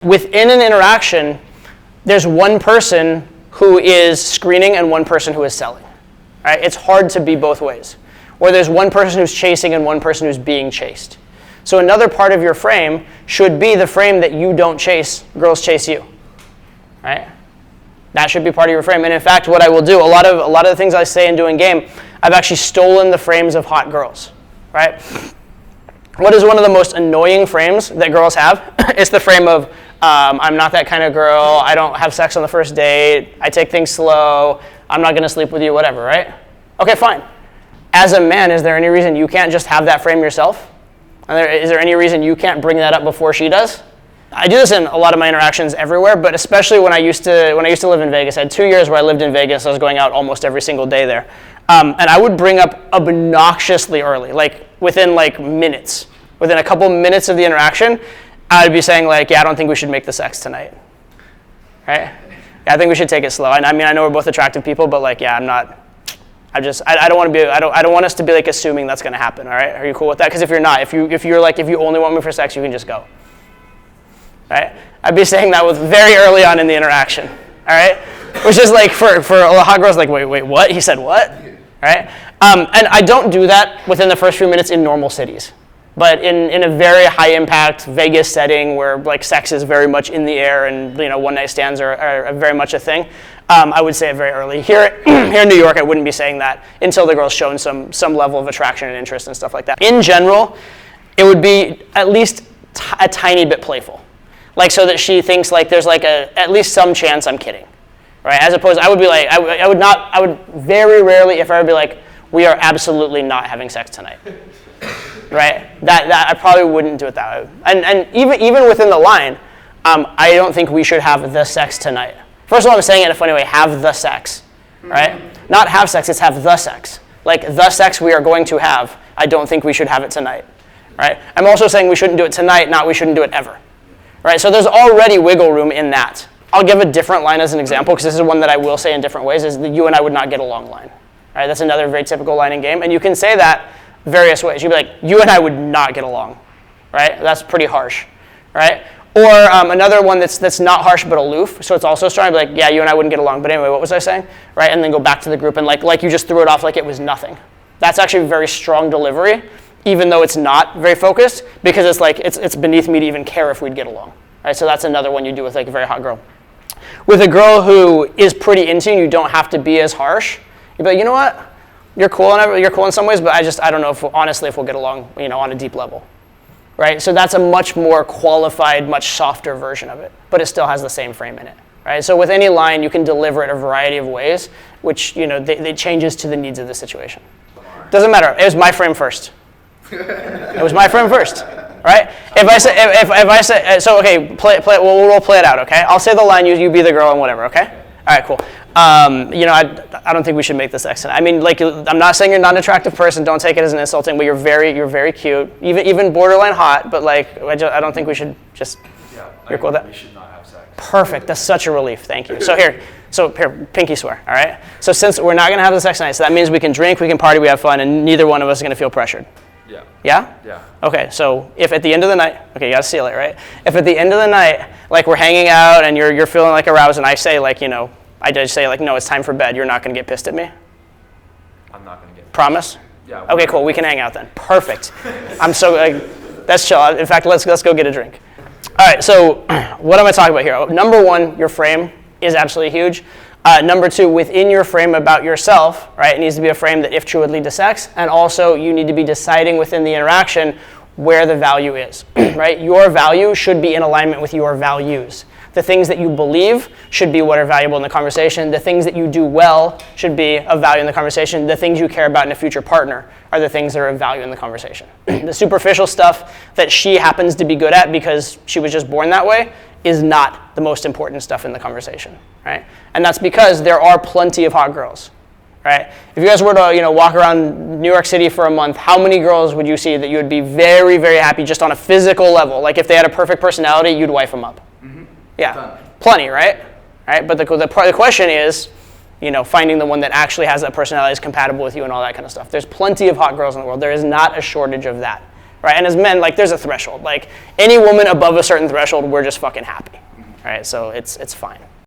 Within an interaction, there's one person who is screening and one person who is selling. Right? It's hard to be both ways. Or there's one person who's chasing and one person who's being chased. So another part of your frame should be the frame that you don't chase, girls chase you. Right? That should be part of your frame. And in fact, what I will do, a lot of the things I say and do in game, I've actually stolen the frames of hot girls. Right? What is one of the most annoying frames that girls have? It's the frame of, I'm not that kind of girl, I don't have sex on the first date, I take things slow, I'm not going to sleep with you, whatever, right? Okay, fine. As a man, is there any reason you can't just have that frame yourself? Is there any reason you can't bring that up before she does? I do this in a lot of my interactions everywhere, but especially when I used to live in Vegas. I had 2 years where I lived in Vegas. I was going out almost every single day there. And I would bring up obnoxiously early, like within minutes. Within a couple minutes of the interaction, I'd be saying yeah, I don't think we should make the sex tonight. Right? Yeah, I think we should take it slow. And I mean, I know we're both attractive people, but yeah, I don't want to be, I don't want us to be assuming that's going to happen. All right? Are you cool with that? Because if you're not, if you only want me for sex, you can just go. Right? I'd be saying that very early on in the interaction. All right? Which is for a lot of hot girls, wait, what? He said what? Right? And I don't do that within the first few minutes in normal cities. But in a very high impact Vegas setting where sex is very much in the air and one night stands are very much a thing, I would say it very early. Here in New York, I wouldn't be saying that until the girl's shown some level of attraction and interest and stuff like that. In general, it would be at least a tiny bit playful, so that she thinks there's at least some chance I'm kidding, right? As opposed, I would be I would very rarely, if I would be we are absolutely not having sex tonight. Right? That I probably wouldn't do it that way. And even within the line, I don't think we should have the sex tonight. First of all, I'm saying it in a funny way, have the sex, right? Not have sex, it's have the sex. The sex we are going to have, I don't think we should have it tonight, right? I'm also saying we shouldn't do it tonight, not we shouldn't do it ever, right? So there's already wiggle room in that. I'll give a different line as an example, because this is one that I will say in different ways, is the you and I would not get along line, right? That's another very typical line in game, and you can say that various ways. You'd be you and I would not get along, right? That's pretty harsh, right? Or another one that's not harsh but aloof, so it's also strong. I'd be yeah, you and I wouldn't get along, but anyway, what was I saying? Right? And then go back to the group and like you just threw it off like it was nothing. That's actually very strong delivery, even though it's not very focused, because it's beneath me to even care if we'd get along, right? So that's another one you do with a very hot girl. With a girl who is pretty into you, you don't have to be as harsh. You'd be you know what? You're cool in some ways, but I don't know if we'll get along, on a deep level, right? So that's a much more qualified, much softer version of it, but it still has the same frame in it, right? So with any line, you can deliver it a variety of ways, which they changes to the needs of the situation. Doesn't matter. It was my frame first. It was my frame first, right? If I say so, okay, we'll play it out, okay? I'll say the line, you be the girl and whatever, okay? All right, cool. I don't think we should make this excellent. I mean, I'm not saying you're not an attractive person. Don't take it as an insulting. But you're very cute, even borderline hot. But I don't think we should just. Yeah, you're cool with that. We should not have sex. Perfect. That's such a relief. Thank you. So here, pinky swear. All right. So since we're not gonna have the sex tonight, so that means we can drink, we can party, we have fun, and neither one of us is gonna feel pressured. Yeah. Yeah? Yeah. Okay, so if at the end of the night, okay, you gotta seal it, right? If at the end of the night, we're hanging out and you're feeling aroused, and I say I just say no, it's time for bed, you're not gonna get pissed at me? I'm not gonna get Promise? Yeah. Okay, cool, we can hang out then. Perfect. I'm so, that's chill. In fact, let's go get a drink. All right, so what am I talking about here? Number one, your frame is absolutely huge. Number two, within your frame about yourself, right, it needs to be a frame that if true would lead to sex, and also you need to be deciding within the interaction where the value is, right? Your value should be in alignment with your values. The things that you believe should be what are valuable in the conversation. The things that you do well should be of value in the conversation. The things you care about in a future partner are the things that are of value in the conversation. The superficial stuff that she happens to be good at because she was just born that way is not the most important stuff in the conversation, right? And that's because there are plenty of hot girls, right? If you guys were to walk around New York City for a month, how many girls would you see that you would be very, very happy just on a physical level? If they had a perfect personality, you'd wife them up. Mm-hmm. Yeah, plenty, right? Right. But the question is, finding the one that actually has that personality, is compatible with you, and all that kind of stuff. There's plenty of hot girls in the world. There is not a shortage of that, right? And as men, like there's a threshold. Like any woman above a certain threshold, we're just fucking happy, right? So it's fine.